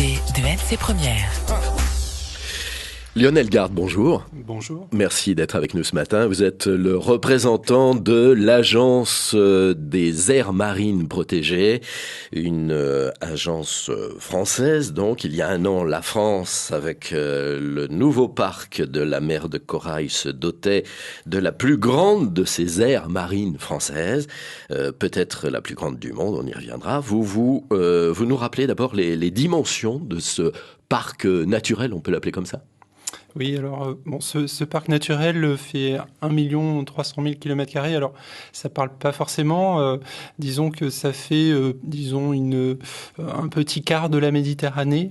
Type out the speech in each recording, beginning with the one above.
l'invité de LC Première. Lionel Garde, bonjour. Bonjour. Merci d'être avec nous ce matin. Vous êtes le représentant de l'Agence des aires marines protégées, une agence française. Donc, il y a un an, la France, avec le nouveau parc de la mer de Corail, se dotait de la plus grande de ces aires marines françaises, peut-être la plus grande du monde, on y reviendra. Vous nous rappelez d'abord les dimensions de ce parc naturel, on peut l'appeler comme ça ? Oui, alors ce parc naturel fait 1 300 000 km². Alors, ça parle pas forcément. Disons que ça fait, un petit quart de la Méditerranée.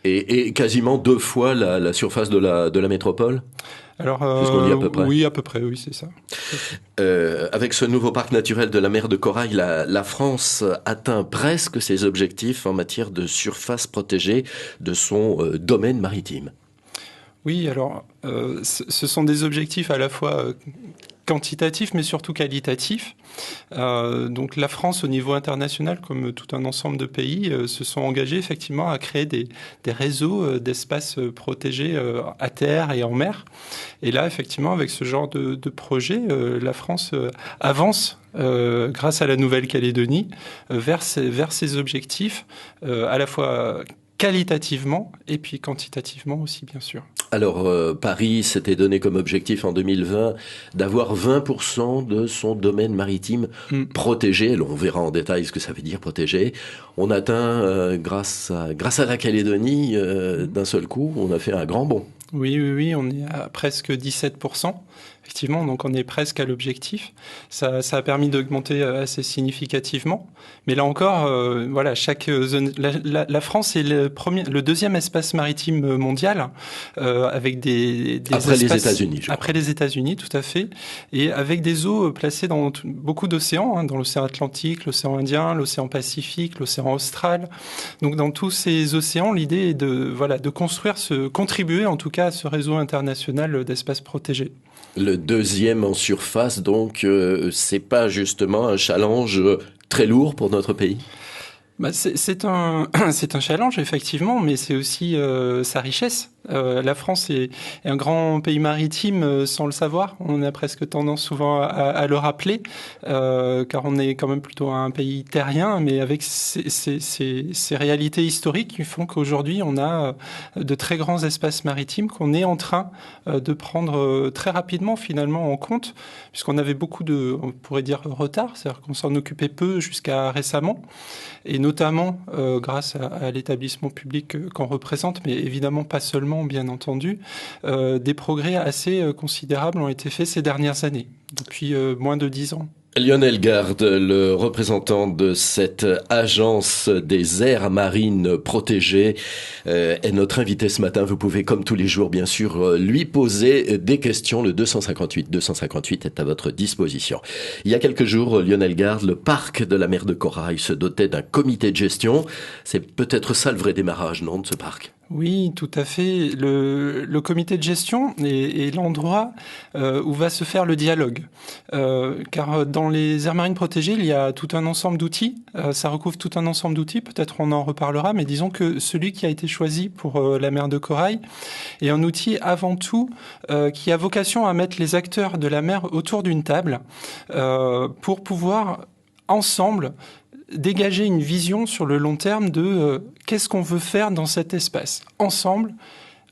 Et quasiment 2 fois la surface de la métropole ? Alors, c'est ce qu'on dit à peu près. Oui, à peu près, oui, c'est ça. Avec ce nouveau parc naturel de la mer de Corail, la France atteint presque ses objectifs en matière de surface protégée de son domaine maritime. Oui, alors, ce sont des objectifs à la fois quantitatifs, mais surtout qualitatifs. Donc la France, au niveau international, comme tout un ensemble de pays, se sont engagés effectivement à créer des réseaux d'espaces protégés à terre et en mer. Et là, effectivement, avec ce genre de projet, la France avance grâce à la Nouvelle-Calédonie vers ces objectifs, à la fois qualitativement et puis quantitativement aussi, bien sûr. Alors, Paris s'était donné comme objectif en 2020 d'avoir 20% de son domaine maritime protégé. Alors, on verra en détail ce que ça veut dire protégé. On atteint, grâce à la Calédonie, d'un seul coup, on a fait un grand bond. Oui, on est à presque 17%. Effectivement, donc on est presque à l'objectif. Ça a permis d'augmenter assez significativement. Mais là encore, voilà, chaque zone, la France est le deuxième espace maritime mondial, avec des après espaces, les États-Unis. Après les États-Unis, tout à fait, et avec des eaux placées dans beaucoup d'océans, dans l'océan Atlantique, l'océan Indien, l'océan Pacifique, l'océan Austral. Donc dans tous ces océans, l'idée est de contribuer en tout cas à ce réseau international d'espaces protégés. Le deuxième en surface, donc, c'est pas justement un challenge très lourd pour notre pays ? C'est un challenge, effectivement, mais c'est aussi sa richesse. La France est un grand pays maritime sans le savoir. On a presque tendance souvent à le rappeler, car on est quand même plutôt un pays terrien, mais avec ces réalités historiques qui font qu'aujourd'hui, on a de très grands espaces maritimes qu'on est en train de prendre très rapidement, finalement, en compte, puisqu'on avait beaucoup on pourrait dire, retard, c'est-à-dire qu'on s'en occupait peu jusqu'à récemment, et notamment grâce à l'établissement public qu'on représente, mais évidemment pas seulement, bien entendu, des progrès assez considérables ont été faits ces dernières années, depuis moins de 10 ans. Lionel Garde, le représentant de cette agence des aires marines protégées, est notre invité ce matin. Vous pouvez, comme tous les jours, bien sûr, lui poser des questions. Le 258 est à votre disposition. Il y a quelques jours, Lionel Garde, le parc de la mer de Corail se dotait d'un comité de gestion. C'est peut-être ça le vrai démarrage, non, de ce parc ? Oui, tout à fait. Le comité de gestion est l'endroit où va se faire le dialogue. Car dans les aires marines protégées, il y a tout un ensemble d'outils. Ça recouvre tout un ensemble d'outils. Peut-être on en reparlera, mais disons que celui qui a été choisi pour la mer de Corail est un outil avant tout qui a vocation à mettre les acteurs de la mer autour d'une table pour pouvoir ensemble dégager une vision sur le long terme de qu'est-ce qu'on veut faire dans cet espace, ensemble,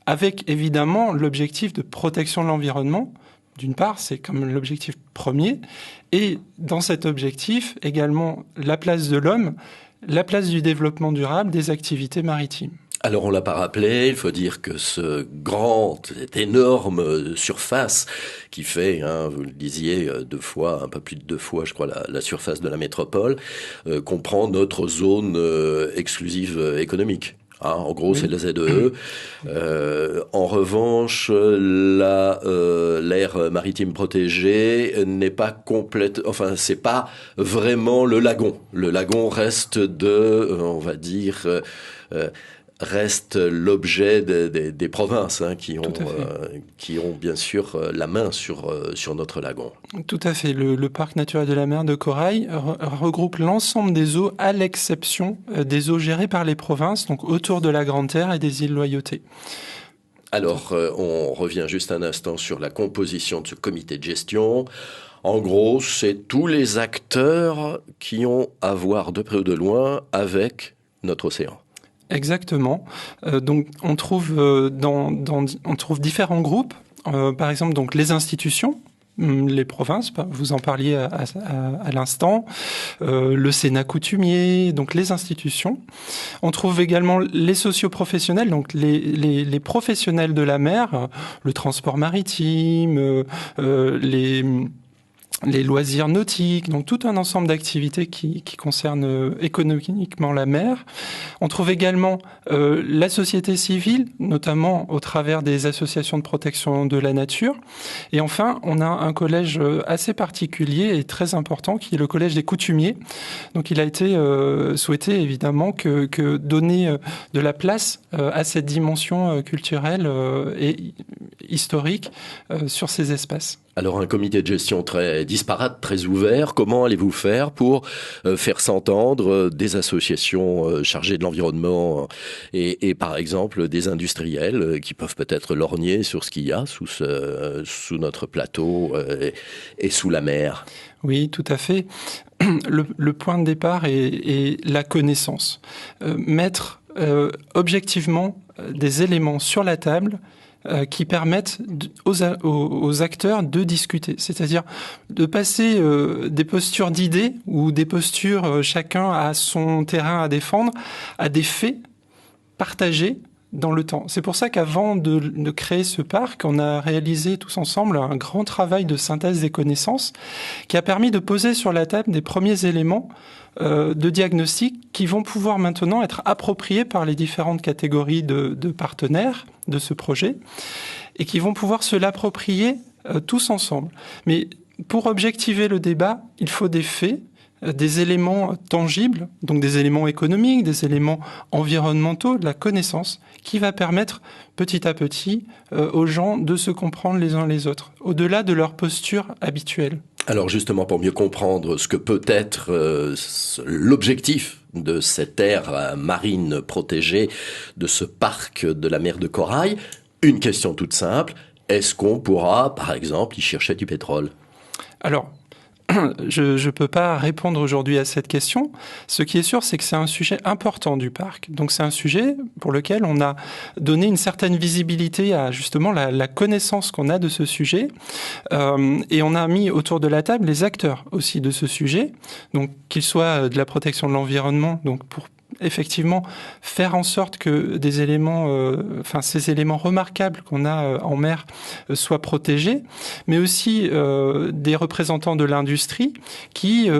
avec évidemment l'objectif de protection de l'environnement. D'une part, c'est comme l'objectif premier, et dans cet objectif, également la place de l'homme, la place du développement durable des activités maritimes. Alors on l'a pas rappelé, il faut dire que cette énorme surface qui fait, vous le disiez, 2 fois, un peu plus de 2 fois, je crois, la surface de la métropole, comprend notre zone exclusive économique. En gros, oui. C'est la ZEE. En revanche, l'aire maritime protégée n'est pas complète. Enfin, c'est pas vraiment le lagon. Le lagon reste on va dire, reste l'objet des provinces qui ont bien sûr la main sur notre lagon. Tout à fait. Le parc naturel de la mer de Corail regroupe l'ensemble des eaux à l'exception des eaux gérées par les provinces, donc autour de la Grande Terre et des îles Loyauté. Alors, on revient juste un instant sur la composition de ce comité de gestion. En gros, c'est tous les acteurs qui ont à voir de près ou de loin avec notre océan. Exactement. Donc, on trouve différents groupes. Par exemple, donc les institutions, les provinces, vous en parliez à l'instant, le Sénat coutumier, donc les institutions. On trouve également les socioprofessionnels, donc les professionnels de la mer, le transport maritime, les loisirs nautiques, donc tout un ensemble d'activités qui concernent économiquement la mer. On trouve également la société civile, notamment au travers des associations de protection de la nature. Et enfin, on a un collège assez particulier et très important qui est le collège des coutumiers. Donc il a été souhaité évidemment que donner de la place à cette dimension culturelle et historique sur ces espaces. Alors un comité de gestion très disparate, très ouvert, comment allez-vous faire pour faire s'entendre des associations chargées de l'environnement et par exemple des industriels qui peuvent peut-être lorgner sur ce qu'il y a sous notre plateau et sous la mer? Oui, tout à fait. Le point de départ est la connaissance. Mettre objectivement des éléments sur la table qui permettent aux acteurs de discuter. C'est-à-dire de passer des postures d'idées ou des postures chacun à son terrain à défendre, à des faits partagés dans le temps. C'est pour ça qu'avant de créer ce parc, on a réalisé tous ensemble un grand travail de synthèse des connaissances qui a permis de poser sur la table des premiers éléments de diagnostic qui vont pouvoir maintenant être appropriés par les différentes catégories de partenaires de ce projet et qui vont pouvoir se l'approprier tous ensemble. Mais pour objectiver le débat, il faut des faits, des éléments tangibles, donc des éléments économiques, des éléments environnementaux, de la connaissance, qui va permettre petit à petit aux gens de se comprendre les uns les autres, au-delà de leur posture habituelle. Alors justement, pour mieux comprendre ce que peut être l'objectif de cette aire marine protégée, de ce parc de la mer de Corail, une question toute simple, est-ce qu'on pourra, par exemple, y chercher du pétrole ? Alors, je ne peux pas répondre aujourd'hui à cette question. Ce qui est sûr, c'est que c'est un sujet important du parc. Donc c'est un sujet pour lequel on a donné une certaine visibilité à justement la connaissance qu'on a de ce sujet. Et on a mis autour de la table les acteurs aussi de ce sujet, donc qu'ils soient de la protection de l'environnement, donc pour effectivement faire en sorte que des éléments, ces éléments remarquables qu'on a en mer soient protégés, mais aussi des représentants de l'industrie qui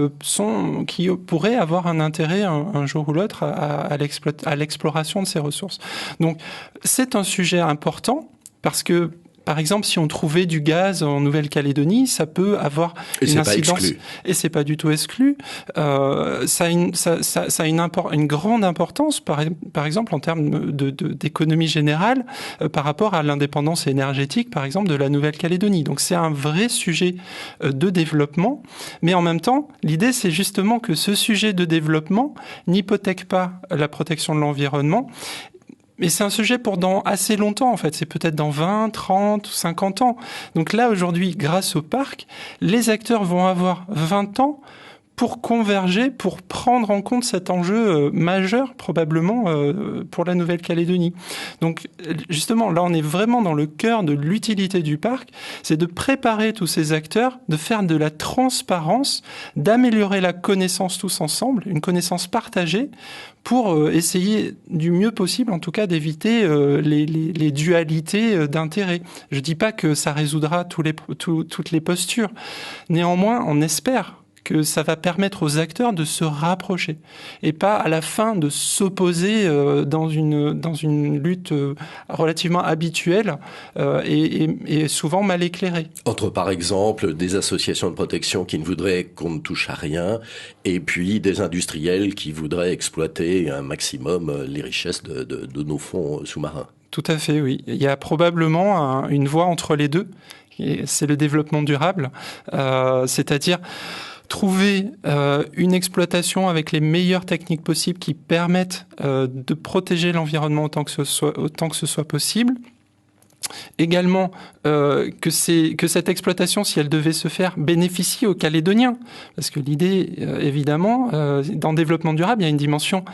pourraient avoir un intérêt un jour ou l'autre à l'exploration de ces ressources. Donc c'est un sujet important parce que par exemple, si on trouvait du gaz en Nouvelle-Calédonie, ça peut avoir une incidence. Et c'est pas du tout exclu. Ça a une grande importance, par exemple, en termes d'économie générale, par rapport à l'indépendance énergétique, par exemple, de la Nouvelle-Calédonie. Donc c'est un vrai sujet de développement. Mais en même temps, l'idée, c'est justement que ce sujet de développement n'hypothèque pas la protection de l'environnement. Mais c'est un sujet pour dans assez longtemps, en fait. C'est peut-être dans 20, 30, 50 ans. Donc là, aujourd'hui, grâce au parc, les acteurs vont avoir 20 ans pour converger, pour prendre en compte cet enjeu majeur, probablement, pour la Nouvelle-Calédonie. Donc, justement, là, on est vraiment dans le cœur de l'utilité du parc. C'est de préparer tous ces acteurs, de faire de la transparence, d'améliorer la connaissance tous ensemble, une connaissance partagée, pour essayer du mieux possible, en tout cas, d'éviter les dualités d'intérêts. Je dis pas que ça résoudra toutes les postures. Néanmoins, on espère que ça va permettre aux acteurs de se rapprocher et pas à la fin de s'opposer dans une lutte relativement habituelle et souvent mal éclairée. Entre, par exemple, des associations de protection qui ne voudraient qu'on ne touche à rien, et puis des industriels qui voudraient exploiter un maximum les richesses de nos fonds sous-marins. Tout à fait, oui. Il y a probablement une voie entre les deux, c'est le développement durable, c'est-à-dire trouver une exploitation avec les meilleures techniques possibles qui permettent de protéger l'environnement autant que ce soit possible. Également que cette exploitation, si elle devait se faire, bénéficie aux Calédoniens. Parce que l'idée, évidemment, dans le développement durable, il y a une dimension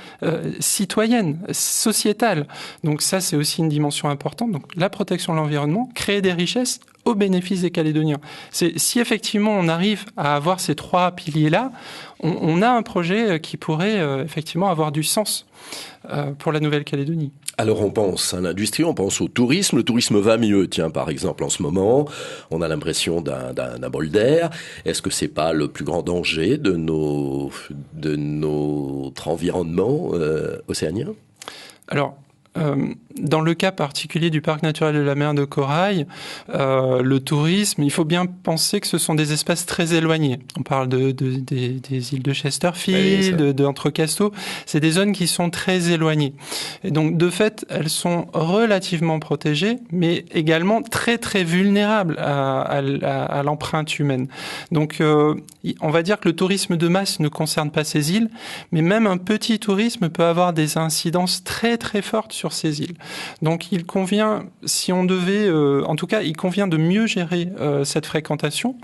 citoyenne, sociétale. Donc ça, c'est aussi une dimension importante. Donc la protection de l'environnement, créer des richesses au bénéfice des Calédoniens. Si effectivement on arrive à avoir ces trois piliers-là, on a un projet qui pourrait effectivement avoir du sens pour la Nouvelle-Calédonie. Alors on pense à l'industrie, on pense au tourisme. Le tourisme va mieux, tiens, par exemple en ce moment, on a l'impression d'un bol d'air. Est-ce que c'est pas le plus grand danger de notre environnement océanien ? Alors, dans le cas particulier du parc naturel de la mer de Corail, le tourisme, il faut bien penser que ce sont des espaces très éloignés. On parle des îles de Chesterfield, d'Entrecasteaux. C'est des zones qui sont très éloignées. Et donc, de fait, elles sont relativement protégées, mais également très, très vulnérables à l'empreinte humaine. Donc, on va dire que le tourisme de masse ne concerne pas ces îles, mais même un petit tourisme peut avoir des incidences très, très fortes sur ces îles. Donc il convient, si on devait, en tout cas, il convient de mieux gérer cette fréquentation.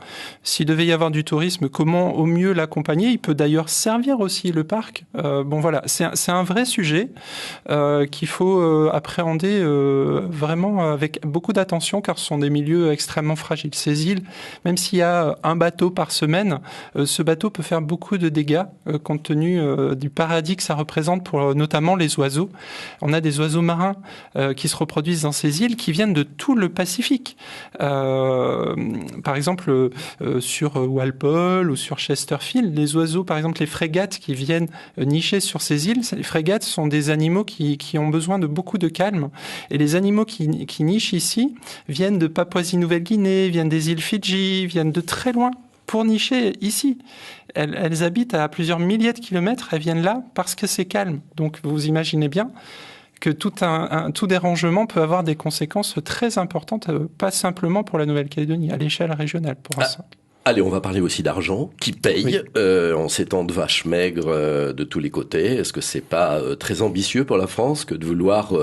S'il devait y avoir du tourisme, comment au mieux l'accompagner ? Il peut d'ailleurs servir aussi le parc. Bon voilà, c'est un vrai sujet qu'il faut appréhender vraiment avec beaucoup d'attention, car ce sont des milieux extrêmement fragiles. Ces îles, même s'il y a un bateau par semaine, ce bateau peut faire beaucoup de dégâts compte tenu du paradis que ça représente pour notamment les oiseaux. On a des oiseaux marins qui se reproduisent dans ces îles qui viennent de tout le Pacifique. Par exemple, sur Walpole ou sur Chesterfield, les oiseaux, par exemple les frégates qui viennent nicher sur ces îles, les frégates sont des animaux qui ont besoin de beaucoup de calme. Et les animaux qui nichent ici viennent de Papouasie-Nouvelle-Guinée, viennent des îles Fidji, viennent de très loin pour nicher ici. Elles habitent à plusieurs milliers de kilomètres, elles viennent là parce que c'est calme. Donc vous imaginez bien que tout dérangement peut avoir des conséquences très importantes, pas simplement pour la Nouvelle-Calédonie, à l'échelle régionale. Allez, on va parler aussi d'argent, qui paye en ces temps de vaches maigres de tous les côtés. Est-ce que c'est pas très ambitieux pour la France que de vouloir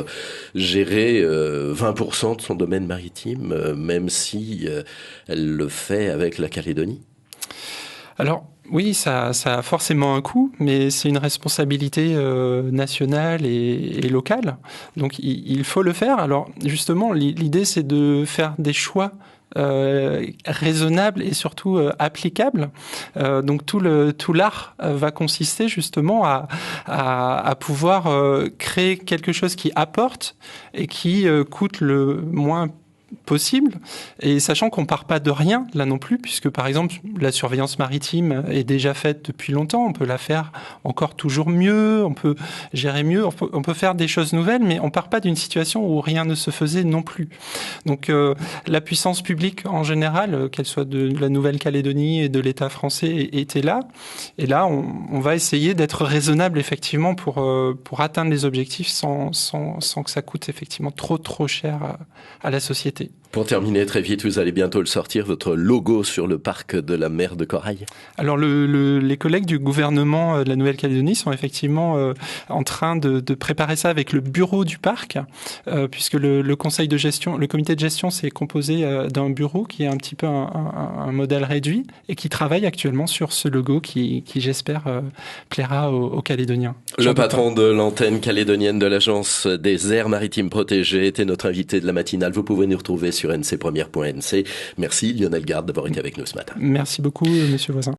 gérer 20% de son domaine maritime, même si elle le fait avec la Calédonie ? Alors, oui, ça a forcément un coût, mais c'est une responsabilité nationale et locale. Donc, il faut le faire. Alors, justement, l'idée, c'est de faire des choix raisonnables et surtout applicables. Donc, tout l'art va consister justement à pouvoir créer quelque chose qui apporte et qui coûte le moins possible, et sachant qu'on part pas de rien là non plus, puisque par exemple la surveillance maritime est déjà faite depuis longtemps, on peut la faire encore toujours mieux, on peut gérer mieux, on peut faire des choses nouvelles, mais on part pas d'une situation où rien ne se faisait non plus. Donc la puissance publique en général, qu'elle soit de la Nouvelle-Calédonie et de l'État français, était là, et là on va essayer d'être raisonnable effectivement pour atteindre les objectifs sans que ça coûte effectivement trop cher à la société. Pour terminer très vite, vous allez bientôt le sortir, votre logo sur le parc de la mer de Corail. Alors les collègues du gouvernement de la Nouvelle-Calédonie sont effectivement en train de préparer ça avec le bureau du parc, puisque le conseil de gestion, le comité de gestion s'est composé d'un bureau qui est un petit peu un modèle réduit et qui travaille actuellement sur ce logo qui j'espère plaira aux Calédoniens. Le patron de l'antenne calédonienne de l'Agence des aires maritimes protégées était notre invité de la matinale. Vous pouvez nous retrouver sur ncpremière.nc. Merci Lionel Garde d'avoir été avec nous ce matin. Merci beaucoup, monsieur Voisin.